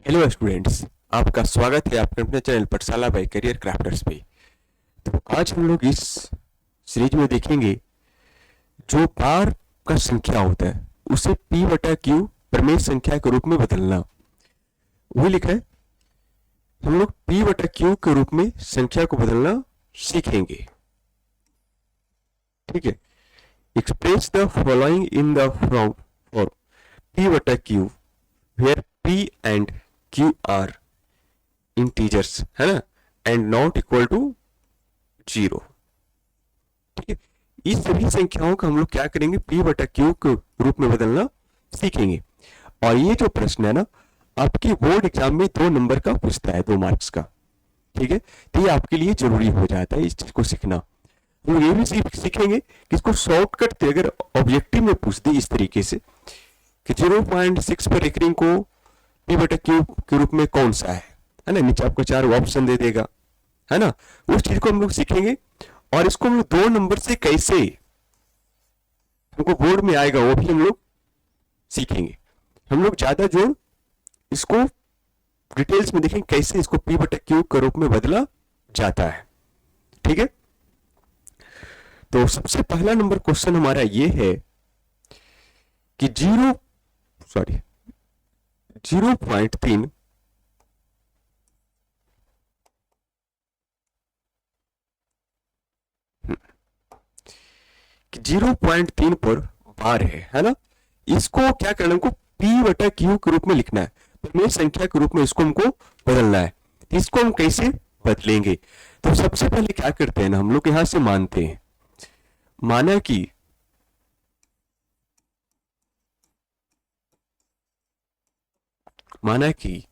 Hello students, आपका स्वागत है आपके अपने चैनल पाठशाला बाय करियर क्राफ्टर्स पे। तो आज हम लोग इस सीरीज में देखेंगे जो बार का संख्या होता है उसे p बटा क्यू प्रमेय संख्या के रूप में बदलना। वही लिखा है, हम लोग p बटा क्यू के रूप में संख्या को बदलना सीखेंगे। ठीक है, express the following in the form for p बटा q where p and q are integers, है ना, एंड नॉट इक्वल टू 0। ठीक है, इस सभी संख्याओं का हम लोग क्या करेंगे, p बटा क्यू के रूप में बदलना सीखेंगे। और ये जो प्रश्न है ना, आपके बोर्ड एग्जाम में 2 नंबर का पूछता है, 2 मार्क्स का। ठीक है, तो ये आपके लिए जरूरी हो जाता है इस चीज को सीखना। हम लोग ये भी सीखेंगे कि इसको शॉर्टकट से अगर ऑब्जेक्टिव में पूछ दी इस तरीके से कि 0.6 पर रेकरिंग को p बटा क्यू के रूप में कौन सा है ना, नीचे आपको 4 ऑप्शन दे देगा, है ना। उस चीज को हम लोग सीखेंगे और इसको हम लोग 2 नंबर से कैसे हमको बोर्ड में आएगा वो भी हम लोग सीखेंगे। हम लोग ज्यादा जोर इसको डिटेल्स में देखेंगे कैसे इसको p बटा क्यू के रूप में बदला जाता है। ठीक है, तो सबसे पहला नंबर क्वेश्चन हमारा ये है कि 0.3 कि 0.3 पर बार है ना। इसको क्या करना, हमको p बटा क्यू के रूप में लिखना है, प्रमेय संख्या के रूप में इसको हमको बदलना है। इसको हम कैसे बदलेंगे, तो सबसे पहले क्या करते हैं ना, हम लोग यहां से मानते हैं, माना कि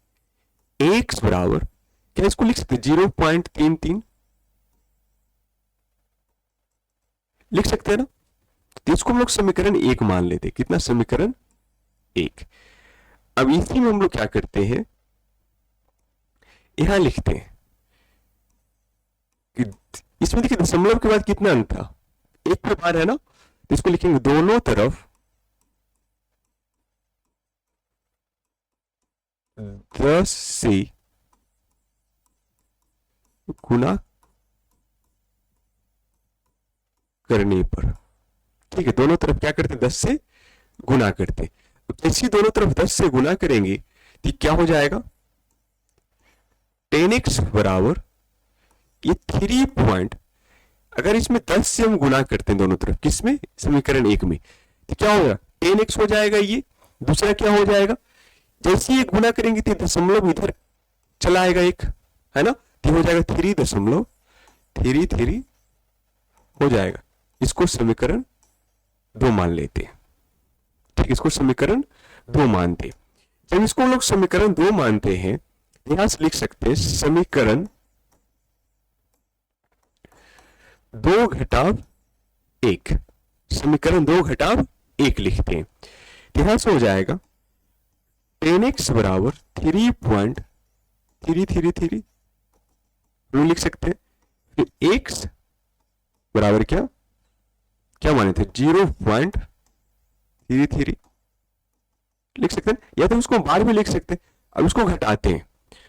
x बराबर, क्या इसको लिख सकते 0.33 लिख सकते हैं ना। तो इसको हम लोग समीकरण 1 मान लेते हैं। कितना, समीकरण 1। अब इसी में हम लोग क्या करते हैं, यहां लिखते हैं कि इसमें देखिए दशमलव के बाद कितना अंक था, 1 पे बार है ना, तो इसको लिखेंगे दोनों तरफ 10 से गुना करने पर। ठीक है, दोनों तरफ क्या करते, 10 से गुना करते। तो जैसे ही दोनों तरफ 10 से गुना करेंगे तो क्या हो जाएगा, 10x बराबर ये 3 पॉइंट, अगर इसमें 10 से हम गुना करते हैं दोनों तरफ, किसमें, समीकरण 1 में, तो क्या होगा, 10x हो जाएगा। ये दूसरा क्या हो जाएगा, जैसे ही गुना करेंगे तो दशमलव इधर चला आएगा एक, है ना, तो हो जाएगा 3.33 हो जाएगा। इसको समीकरण 2 मान लेते हैं। ठीक, इसको समीकरण 2 मानते हैं। जब इसको हम लोग समीकरण 2 मानते हैं, यहां से लिख सकते हैं समीकरण 2 घटाव 1, समीकरण 2 घटाव 1 लिखते हैं। यहां से हो जाएगा 10x बराबर 3.333 लिख सकते हैं। फिर x बराबर क्या क्या माने थे, 0.33 लिख सकते हैं, या तो उसको बार में लिख सकते हैं। अब उसको घटाते हैं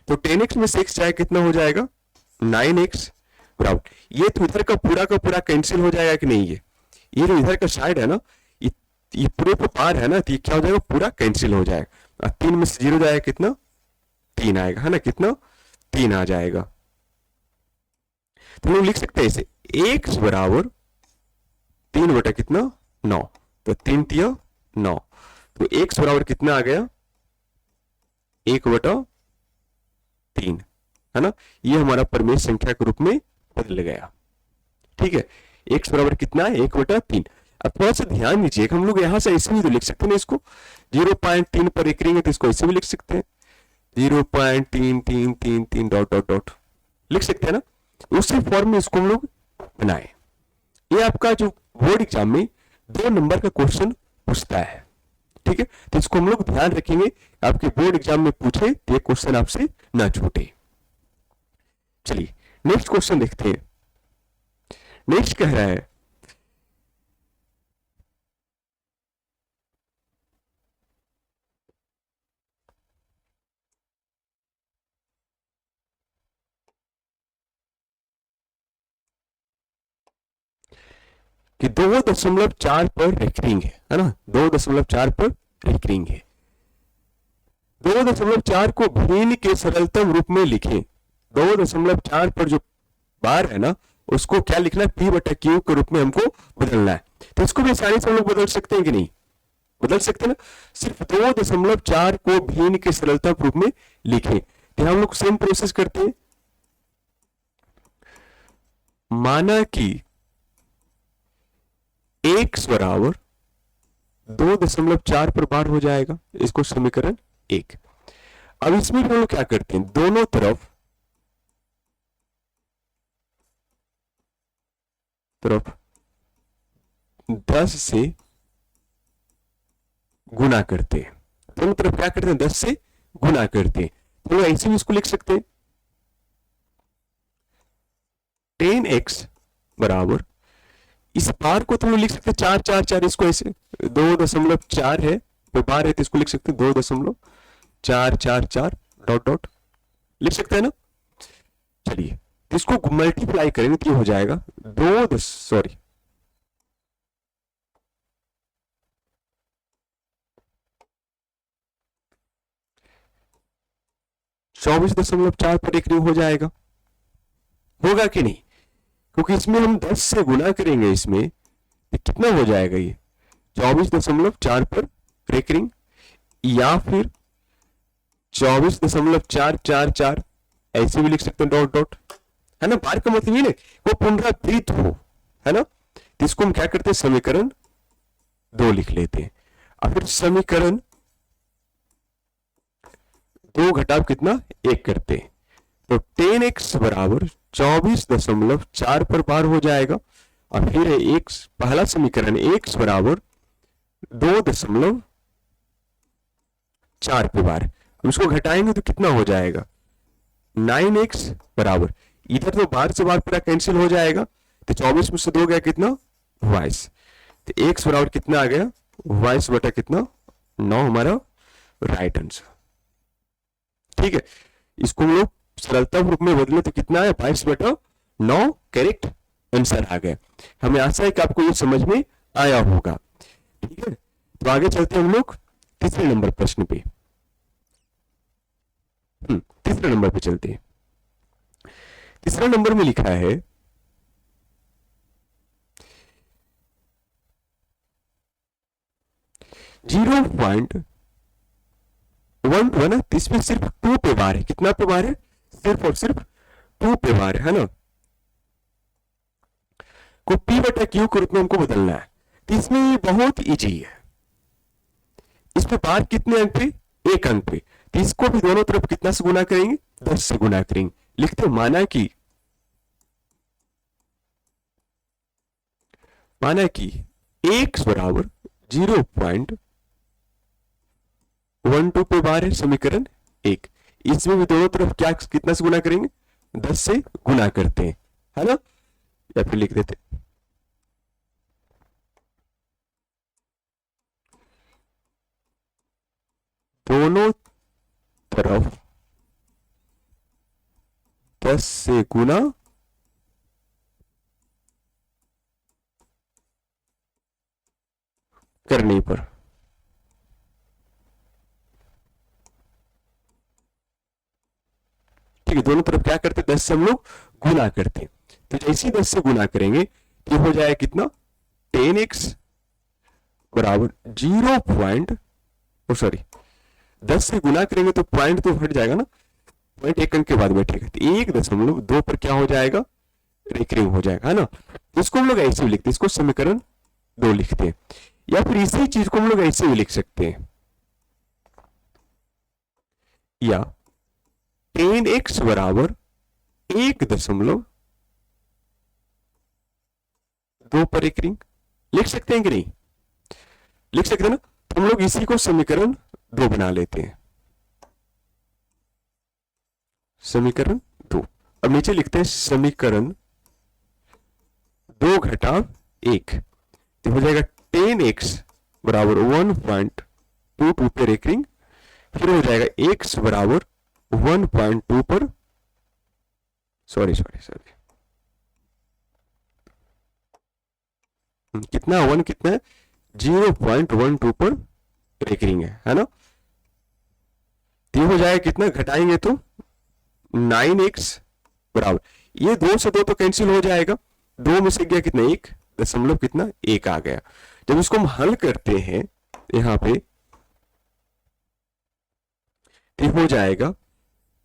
तो 10x में से x जाए कितना हो जाएगा, 9x बराबर, ये तो इधर का पूरा कैंसिल हो जाएगा कि नहीं, ये जो इधर का साइड है ना, ये पूरे पे पार है ना, तो ये क्या हो जाएगा, पूरा कैंसिल हो जाएगा। 3 में से 0 जाएगा कितना, 3 आएगा, है ना, कितना, 3 आ जाएगा। तो हम लोग लिख सकते हैं इसे x बराबर 3 बटा कितना, 9, तो 3 तिया 9, तो x बराबर कितना आ गया, 1/3, है ना। ये हमारा प्रमेय संख्या के रूप में बदल गया। ठीक है, x बराबर कितना है, 1/3। अब थोड़ा सा ध्यान दीजिएगा, हम लोग यहां से ऐसे भी तो लिख सकते हैं इसको, 0.3 पर एक रिंग है तो इसको ऐसे भी लिख सकते हैं, 0.3333 डॉट डॉट डॉट लिख सकते हैं ना। उसी फॉर्म में इसको हम लोग बनाए। ये आपका जो बोर्ड एग्जाम में 2 नंबर का क्वेश्चन पूछता है। ठीक है, तो इसको हम लोग ध्यान रखेंगे, आपके बोर्ड एग्जाम में पूछे तो ये क्वेश्चन आपसे ना छूटे। चलिए नेक्स्ट क्वेश्चन देखते हैं। नेक्स्ट कह रहा है कि 2.4 पर रेकरिंग है ना, 2.4 पर रेकरिंग है। 2.4 को भिन्न के सरलतम रूप में लिखें। 2.4 पर जो बार है ना, उसको क्या लिखना है, P बटा Q के रूप में हमको बदलना है। तो इसको भी आसानी से हम लोग बदल सकते हैं कि नहीं, बदल सकते हैं ना। सिर्फ 2.4 को भिन्न के सरलतम रूप में लिखें। तो हम लोग सेम प्रोसेस करते हैं। माना कि x बराबर 2.4 पर बार हो जाएगा, इसको समीकरण 1। अब इसमें भी हम लोग क्या करते हैं, दोनों तरफ 10 से गुना करते हैं। दोनों तरफ क्या करते हैं, 10 से गुना करते हैं। तो ऐसे भी इसको लिख सकते हैं, 10x बराबर, इस बार को तुम लोग लिख सकते हैं 4 4 4, इसको ऐसे 2.4 है तो बार है, तो इसको लिख सकते हैं 2.444 डॉट डॉट, लिख सकते हैं ना। चलिए तो इसको मल्टीप्लाई करेंगे तो ये हो जाएगा 24.4 पर एक हो जाएगा, होगा कि नहीं, क्योंकि इसमें हम 10 से गुना करेंगे, इसमें तो कितना हो जाएगा, ये 24.4 पर रेकरिंग, या फिर 24.444 ऐसे भी लिख सकते हैं डॉट डॉट, है ना। बार का मतलब ये नहीं वो पुनरावृत्त हो, है ना। तो इसको हम क्या करते हैं, समीकरण 2 लिख लेते हैं। और फिर समीकरण 2 घटाव कितना 1 करते हैं, तो 10x बराबर 24.4 पर बार हो जाएगा। और फिर x पहला समीकरण x बराबर 2.4 पे बार, हम इसको घटाएंगे तो कितना हो जाएगा, 9x बराबर, इधर तो बार से बार पूरा कैंसिल हो जाएगा, तो 24 में से 2 गया कितना 22, तो x बराबर कितना आ गया 22 बटा कितना 9, हमारा राइट आंसर। ठीक है, इसको हम लोग सरलता रूप में बदले तो कितना है 22 बटा 9 करेक्ट आंसर आ गया। हमें आशा है कि आपको ये समझ में आया होगा। ठीक है, तो आगे चलते हैं हम लोग तीसरे नंबर प्रश्न पे। तीसरे नंबर पे चलते हैं। तीसरा नंबर में लिखा है 0.1 है ना, इसमें सिर्फ 2 पे बार है, कितना पे बार है, सिर्फ और सिर्फ 2 पे बार है ना, को P बटा Q के रूप में हमको बदलना है। तो इसमें ये बहुत इजी है, इसमें बार कितने अंक पे, 1 अंक पे, तो इसको भी दोनों तरफ कितना से गुना करेंगे, 10 से गुना करेंगे। लिखते हैं माना कि x बराबर 0.12 पे बार है, समीकरण 1। इसमें भी दोनों तरफ क्या कितना से गुना करेंगे, 10 से गुना करते हैं, है ना, या फिर लिख देते दोनों तरफ 10 से गुना करने पर, ठीक है, दोनों तरफ क्या करते, 10 से हम लोग गुना करते हैं। तो जैसे ही 10 से गुना करेंगे तो हो जाएगा कितना, 10x बराबर 10 से गुना करेंगे तो पॉइंट तो हट जाएगा ना, पॉइंट 1 अंक के बाद बैठेगा, तो 1.2 पर क्या हो जाएगा, रेकरिंग हो जाएगा, है ना। इसको हम लोग ऐसे भी लिखते हैं, इसको समीकरण 2 लिखते हैं, या फिर इसी चीज को हम लोग ऐसे भी लिख सकते हैं, या 10x बराबर 1.2 पर रेकरिंग, लिख सकते हैं कि नहीं, लिख सकते हैं ना। तो हम लोग इसी को समीकरण 2 बना लेते हैं, समीकरण 2। अब नीचे लिखते हैं समीकरण 2 घटाव 1, तो हो जाएगा 10x बराबर 1.22 पे रेकरिंग, फिर हो जाएगा x बराबर 1.2 पर, सॉरी कितना 1 कितना है 0.12 पर रेकरिंग है ना। तो ये हो जाएगा कितना, घटाएंगे तो 9x बराबर, ये 2 से 2 तो कैंसिल हो जाएगा, 2 में से गया कितना 1 दशमलव कितना 1 आ गया। जब इसको हम हल करते हैं यहां पे तो हो जाएगा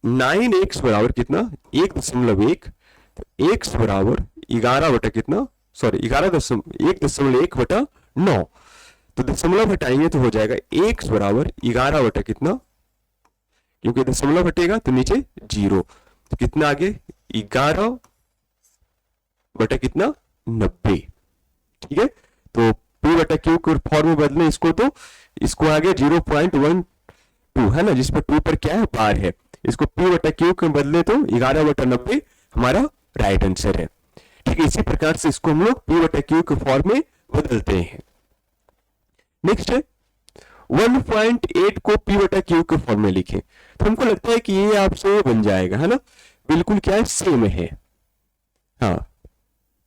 9x बराबर कितना 1.1, तो x बराबर 11 बटा कितना, सॉरी 1.1/9, तो दशमलव हटाएंगे तो हो जाएगा x बराबर 11 बटा कितना, क्योंकि दशमलव हटेगा तो नीचे 0, तो कितना आगे 11 बटा कितना 90। ठीक है, तो p बटा क्यू के फॉर्म में बदलें इसको, तो इसको आगे 0.12 है ना, जिसमें 2 पर क्या है बार है, इसको p बटा क्यू के बदले तो 11 बटा 90 हमारा राइट आंसर है। ठीक है, इसी प्रकार से इसको हम लोग p बटा क्यू के फॉर्म में बदलते हैं। नेक्स्ट है 1.8 को p बटा क्यू के फॉर्म में लिखें, तो हमको लगता है कि ये आपसे बन जाएगा है ना, बिल्कुल क्या है सेम है। हाँ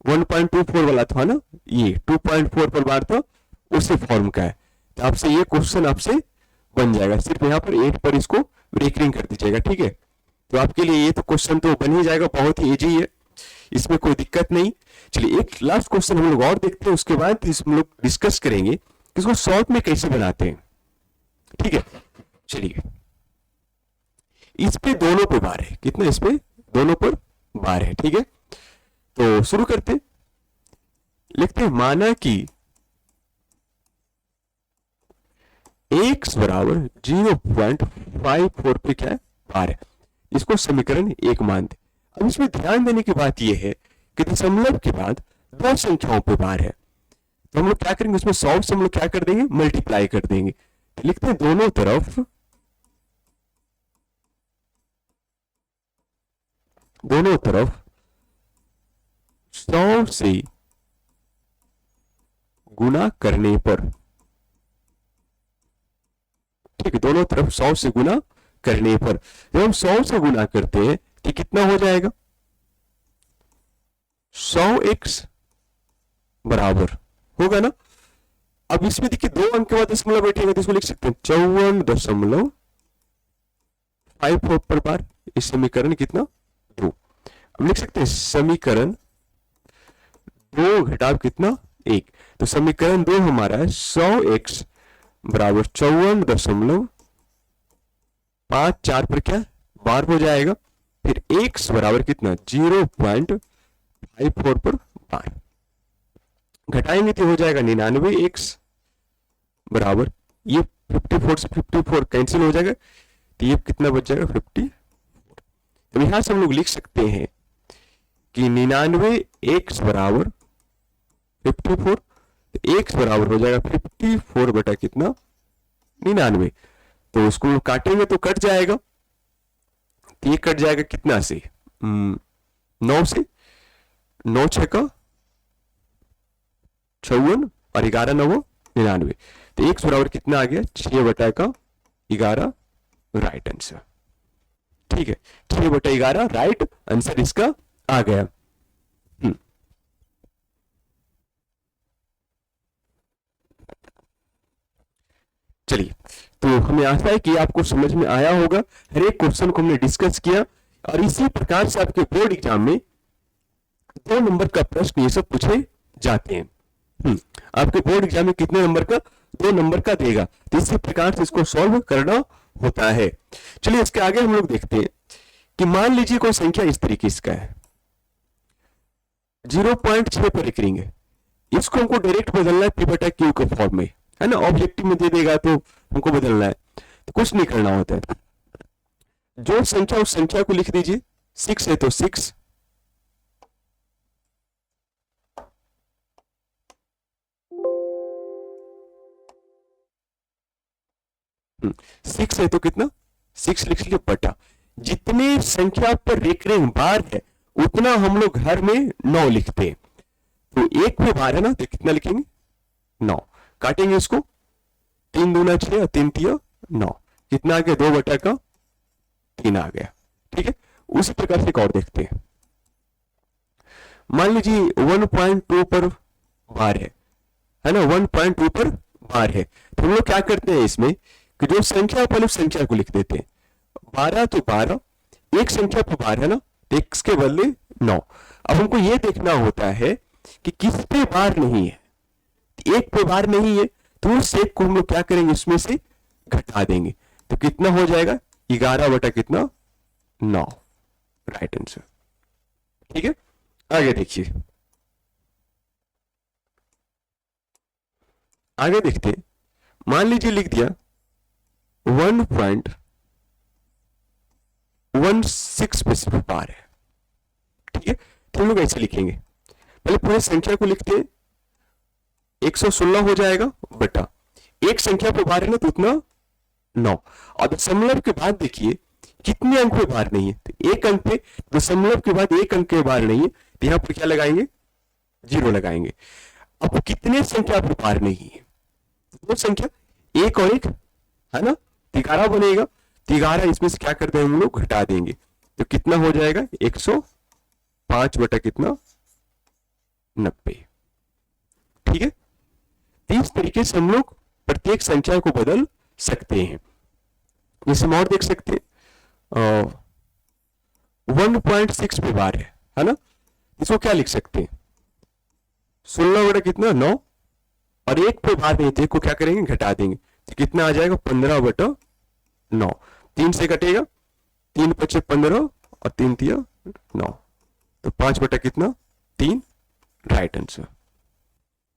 1.24 वाला था ना, ये 2.4 पर बार था, उसी फॉर्म का है, तो आपसे ये क्वेश्चन आपसे बन जाएगा, सिर्फ यहाँ पर 8 पर इसको रेकरिंग कर दीजिएगा। ठीक है, तो आपके लिए ये तो क्वेश्चन तो बन ही जाएगा, बहुत ही इजी है, इसमें कोई दिक्कत नहीं। चलिए एक लास्ट क्वेश्चन हम लोग और देखते हैं, उसके बाद हम लोग डिस्कस करेंगे कि इसको शॉर्ट में कैसे बनाते हैं। ठीक है, चलिए इस पे दोनों पे बार है, कितना इस पे दोनों पर बार है। ठीक है, तो शुरू करते, लिखते हैं माना कि x बराबर 0.54 पे क्या है बार है, इसको समीकरण 1 मानते। अब इसमें ध्यान देने की बात यह है कि दशमलव के बाद 2 संख्याओं पे बार है, तो हम लोग क्या करेंगे, उसमें 100 से हम लोग क्या कर देंगे मल्टीप्लाई कर देंगे, तो लिखते हैं दोनों तरफ 100 से गुना करने पर, ठीक है, दोनों तरफ 100 से गुना करने पर, जब हम 100 से गुना करते हैं तो कितना हो जाएगा 100x बराबर होगा ना। अब इसमें देखिए 2 अंक के बाद दशमलव बैठेगा, तो इसको लिख सकते हैं 54.54 पर बार, इस समीकरण कितना 2। अब लिख सकते हैं समीकरण 2 घटाव कितना 1, तो समीकरण 2 हमारा है 100x बराबर 54.54 पर क्या बार हो जाएगा, फिर x बराबर कितना 0.54 पर बार, घटाएंगे तो हो जाएगा 99x बराबर, ये 54 से 54 कैंसिल हो जाएगा, तो ये कितना बच जाएगा 54। तो यहां से हम लोग लिख सकते हैं कि 99x बराबर 54, तो x बराबर हो जाएगा 54 बटा कितना 99, तो उसको काटेंगे तो कट जाएगा, तो ये कट जाएगा कितना से 9 से, 9 6 का 56 और 11 9 99, तो x बराबर कितना आ गया 6 बटा का 11 राइट आंसर। ठीक है, 6 बटा 11 राइट आंसर इसका आ गया। चलिए, तो हमें आशा है कि आपको समझ में आया होगा, हर एक क्वेश्चन को हमने डिस्कस किया, और इसी प्रकार से आपके बोर्ड एग्जाम में 2 नंबर का प्रश्न ये सब पूछे जाते हैं। आपके बोर्ड एग्जाम में कितने नंबर का 2 नंबर का देगा, तो इसी प्रकार से इसको सॉल्व करना होता है। चलिए इसके आगे हम लोग देखते हैं कि मान लीजिए कोई संख्या इस तरीके का है 0.6 पर रेकरिंग है, इसको हमको डायरेक्ट बदलना है p बटा q के फॉर्म में, है ना, ऑब्जेक्टिव में दे देगा तो हमको बदलना है, तो कुछ नहीं करना होता है, जो संख्या उस संख्या को लिख दीजिए, 6 है तो 6, 6 है तो कितना 6 लिख लीजिए बटा, जितने संख्या पर रेकरिंग बार है उतना हम लोग घर में 9 लिखते हैं, तो एक पे बार है ना, तो कितना लिखेंगे 9, काटेंगे इसको 3 दूना 6 और 3 तिया 9, कितना आ गया 2 बटा का 3 आ गया। ठीक है, उसी प्रकार से एक और देखते हैं, मान लीजिए 1.2 पर बार है, है ना, 1.2 पर बार है। तो हम लोग क्या करते हैं इसमें कि जो संख्या पहले उस संख्या को लिख देते हैं, 12 तो 12, एक संख्या पर बार है ना, तो x के बदले 9। अब हमको ये देखना होता है कि किस पे बार नहीं है, एक पे बार नहीं है, तो उस एक को हम लोग क्या करेंगे, इसमें से घटा देंगे। तो कितना हो जाएगा, 11 बटा कितना, 9, राइट आंसर। ठीक है, आगे देखिए, आगे देखते हैं। मान लीजिए लिख दिया 1.16 पे बार है। ठीक है, तो हम लोग ऐसे लिखेंगे, पहले पूरे संख्या को लिखते हैं, 116 हो जाएगा बटा एक संख्या पे बार है ना, तो उतना 9। और दशमलव के बाद देखिए कितने अंक पे बार नहीं है, तो एक अंक पे, दशमलव के बाद एक अंक पे बार नहीं है, तो यहां पर क्या लगाएंगे, 0 लगाएंगे। अब कितने संख्या पे बार नहीं है, दो संख्या, एक और एक, है ना, 11 बनेगा। 11 इसमें से क्या करते हैं हम लोग, घटा देंगे, तो कितना हो जाएगा, 105 बटा कितना, 90। ठीक है, इस तरीके से हम लोग प्रत्येक संख्या को बदल सकते हैं। जैसे हम और देख सकते हैं, 1.6 पे बार है ना, इसको क्या लिख सकते हैं, 16 बटा कितना, 9, और एक पे बार नहीं, तो एक को क्या करेंगे, घटा देंगे, तो कितना आ जाएगा, 15 बटा 9। 3 से कटेगा, 3 पचे 15 और 3 तिया 9, तो 5 बटा कितना, 3, राइट आंसर।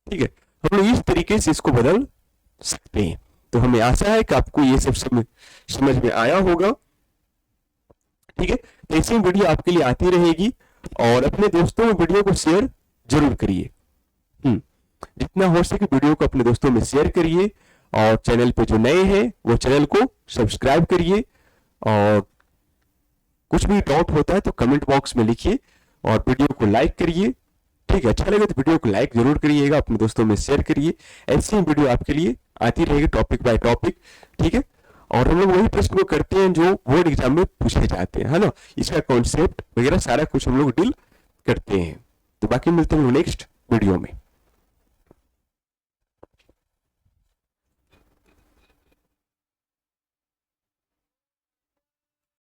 ठीक है, हम लोग इस तरीके से इसको बदल सकते हैं। तो हमें आशा है कि आपको ये सब समझ में आया होगा। ठीक है, तो ऐसी वीडियो आपके लिए आती रहेगी, और अपने दोस्तों में वीडियो को शेयर जरूर करिए। जितना हो सके वीडियो को अपने दोस्तों में शेयर करिए, और चैनल पे जो नए हैं वो चैनल को सब्सक्राइब करिए, और कुछ भी डाउट होता है तो कमेंट बॉक्स में लिखिए, और वीडियो को लाइक करिए। ठीक है, अच्छा लगे तो वीडियो को लाइक जरूर करिएगा, अपने दोस्तों में शेयर करिए। ऐसी ही वीडियो आपके लिए आती रहेगी, टॉपिक बाय टॉपिक। ठीक है, और हम लोग वही प्रश्न को करते हैं जो बोर्ड एग्जाम में पूछे जाते हैं, है ना, इसका कॉन्सेप्ट वगैरह सारा कुछ हम लोग डील करते हैं। तो बाकी मिलते हैं नेक्स्ट वीडियो में।